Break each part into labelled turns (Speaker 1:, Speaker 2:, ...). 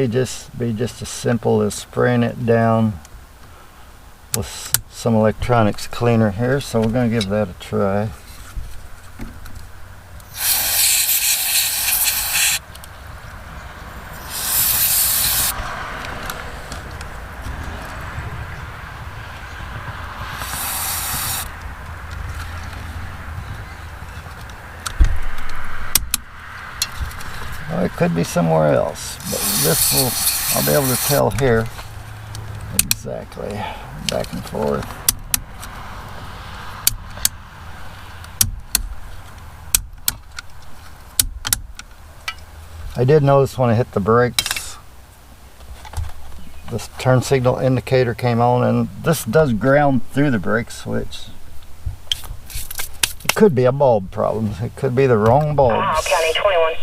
Speaker 1: may just be just as simple as spraying it down with some electronics cleaner here, so we're going to give that a try. Well, it could be somewhere else, but this will, I'll be able to tell here exactly, back and forth. I did notice when I hit the brakes, this turn signal indicator came on, and this does ground through the brake switch. It could be a bulb problem. It could be the wrong bulbs.
Speaker 2: County 21.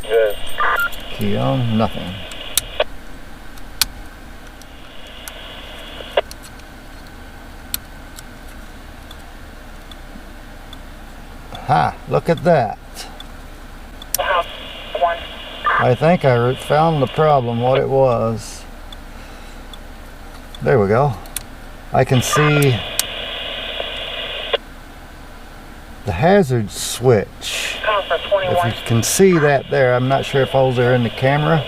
Speaker 3: Good.
Speaker 1: Key on, nothing. Ha, look at that.
Speaker 2: One.
Speaker 1: I think I found the problem, what it was. There we go. I can see the hazard switch.
Speaker 2: Conference 21.
Speaker 1: If you can see that there, I'm not sure if those are in the camera.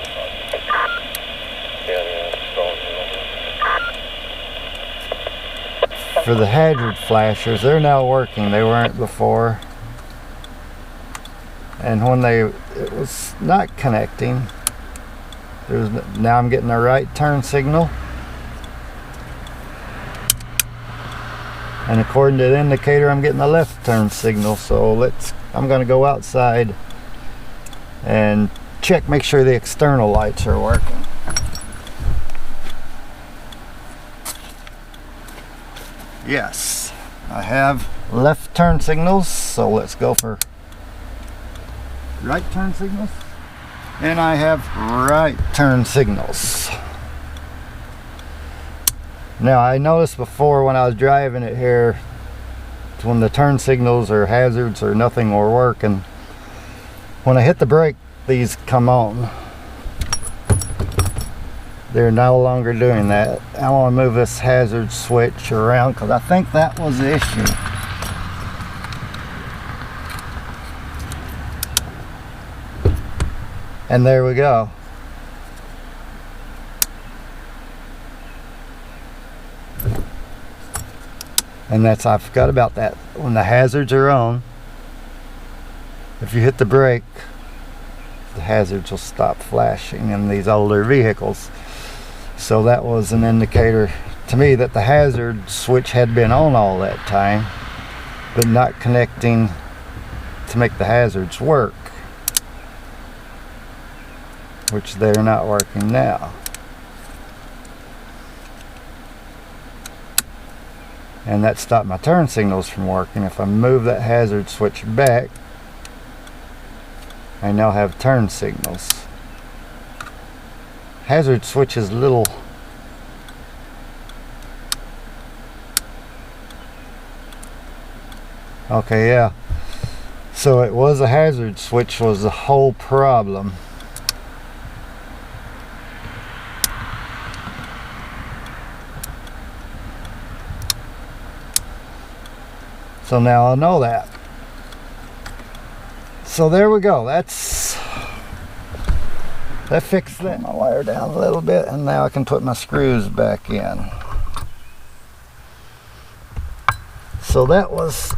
Speaker 1: For the hazard flashers, they're now working. They weren't before. And when it was not connecting, now I'm getting a right turn signal. And according to the indicator, I'm getting a left turn signal. So I'm going to go outside and check, make sure the external lights are working. Yes, I have left turn signals, so let's go for right turn signals. And I have right turn signals. Now, I noticed before when I was driving it here, when the turn signals or hazards or nothing were working, when I hit the brake, these come on. They're no longer doing that. I want to move this hazard switch around because I think that was the issue. And there we go. And I forgot about that. When the hazards are on, if you hit the brake, the hazards will stop flashing in these older vehicles. So that was an indicator to me that the hazard switch had been on all that time, but not connecting to make the hazards work, which they're not working now. And that stopped my turn signals from working. If I move that hazard switch back, I now have turn signals. Hazard switch is little. Okay, yeah. So it was a hazard switch was the whole problem. So now I know that. So there we go. That fixed that. My wire down a little bit, and now I can put my screws back in. So that was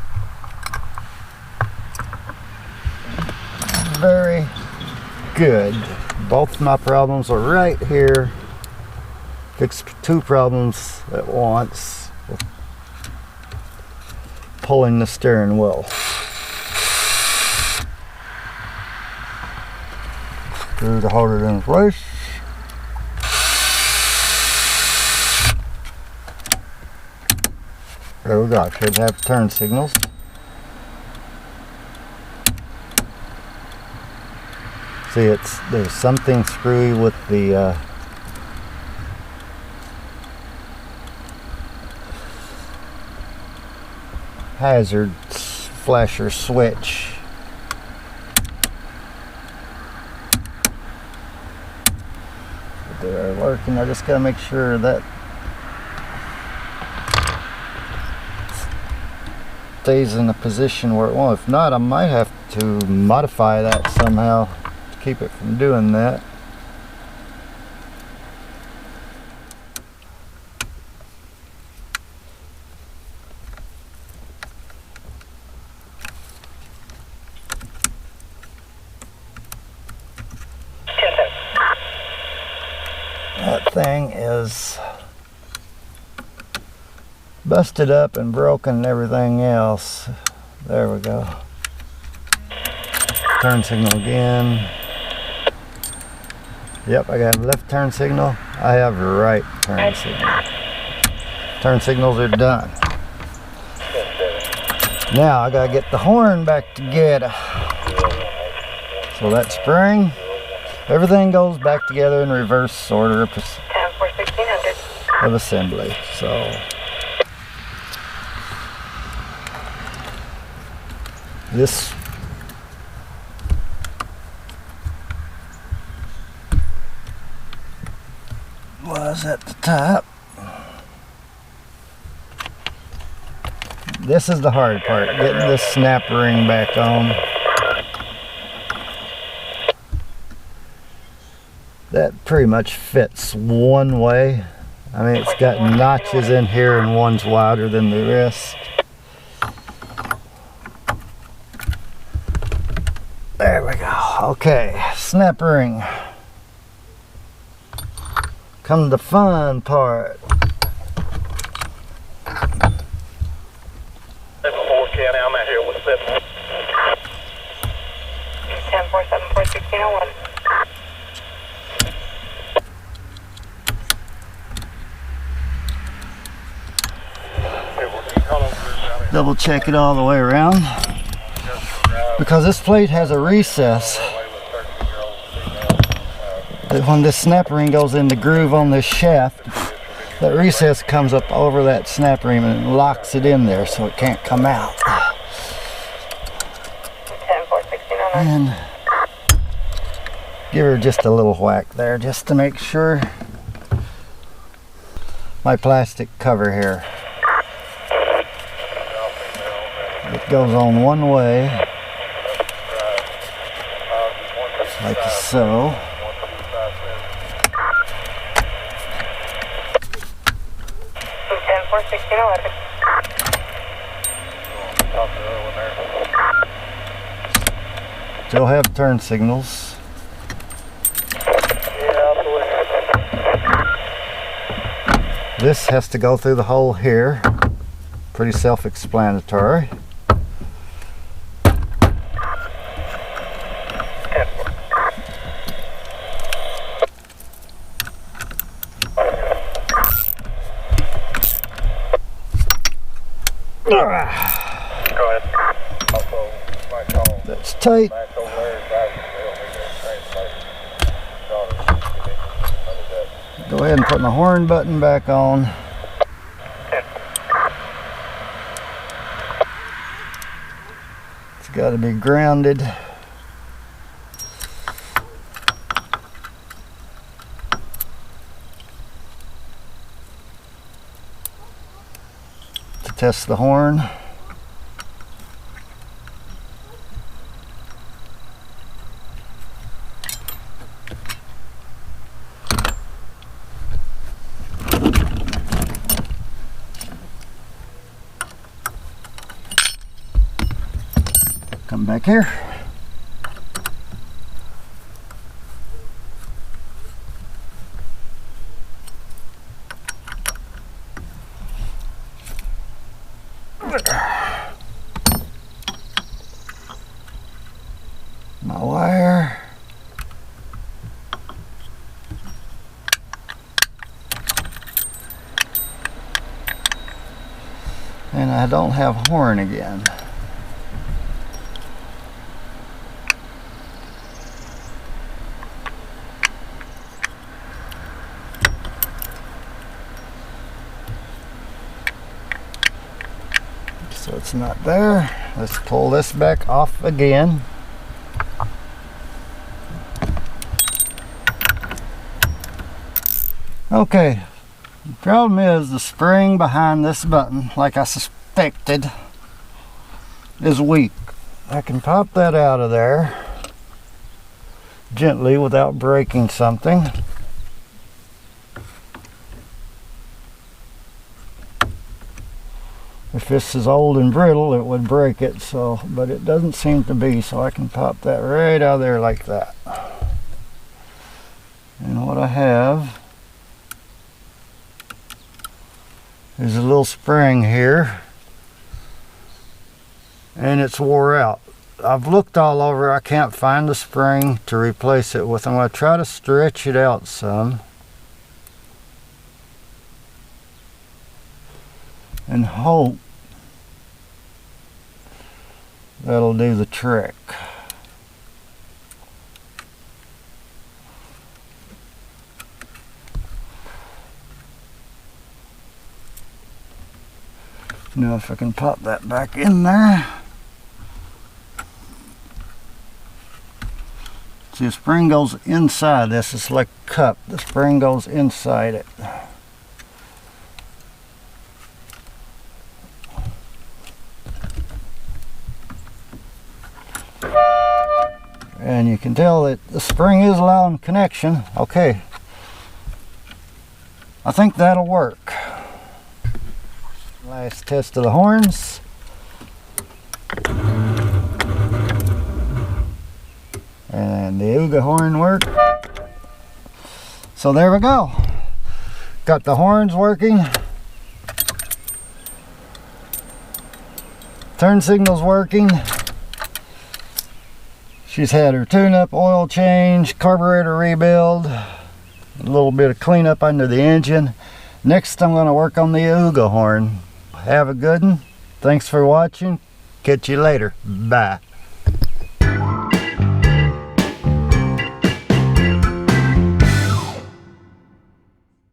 Speaker 1: very good. Both my problems are right here. Fixed two problems at once with pulling the steering wheel. Screw to hold it in place. There we go. I should have turn signals. See, there's something screwy with the hazard flasher switch. working. I just gotta make sure that stays in a position where it won't. If not, I might have to modify that somehow to keep it from doing that. That thing is busted up and broken and everything else. There we go. Turn signal again. Yep, I got left turn signal. I have right turn signal. Turn signals are done. Now I gotta get the horn back together. So that spring, everything goes back together in reverse order of assembly. So this was at the top. This is the hard part, getting this snap ring back on. That pretty much fits one way. I mean, it's got notches in here and one's wider than the rest. There we go. Okay, snap ring. Comes the fun part.
Speaker 2: 7-4 I'm out here with 7. 10-4-7-4-1601.
Speaker 1: Double check it all the way around, because this plate has a recess. When this snap ring goes in the groove on this shaft, that recess comes up over that snap ring and locks it in there so it can't come out. And give her just a little whack there just to make sure. My plastic cover here, it goes on one way like so. Still have turn signals. This has to go through the hole here. Pretty self-explanatory. That's tight. Go ahead and put my horn button back on. It's got to be grounded. To test the horn. Come back here. My wire. And I don't have horn again. So it's not there. Let's pull this back off again. Okay, the problem is the spring behind this button, like I suspected, is weak. I can pop that out of there gently without breaking something. If this is old and brittle, it would break it, so, but it doesn't seem to be, so I can pop that right out of there like that. And what I have is a little spring here, and it's wore out. I've looked all over, I can't find the spring to replace it with. I'm going to try to stretch it out some and hope that'll do the trick. Now if I can pop that back in there. See, the spring goes inside this. It's like a cup. The spring goes inside it. And you can tell that the spring is allowing connection. Okay. I think that'll work. Last test of the horns. And the Uga horn worked. So there we go. Got the horns working. Turn signal's working. She's had her tune-up, oil change, carburetor rebuild, a little bit of cleanup under the engine. Next I'm going to work on the Uga horn. Have a good one. Thanks for watching. Catch you later. Bye.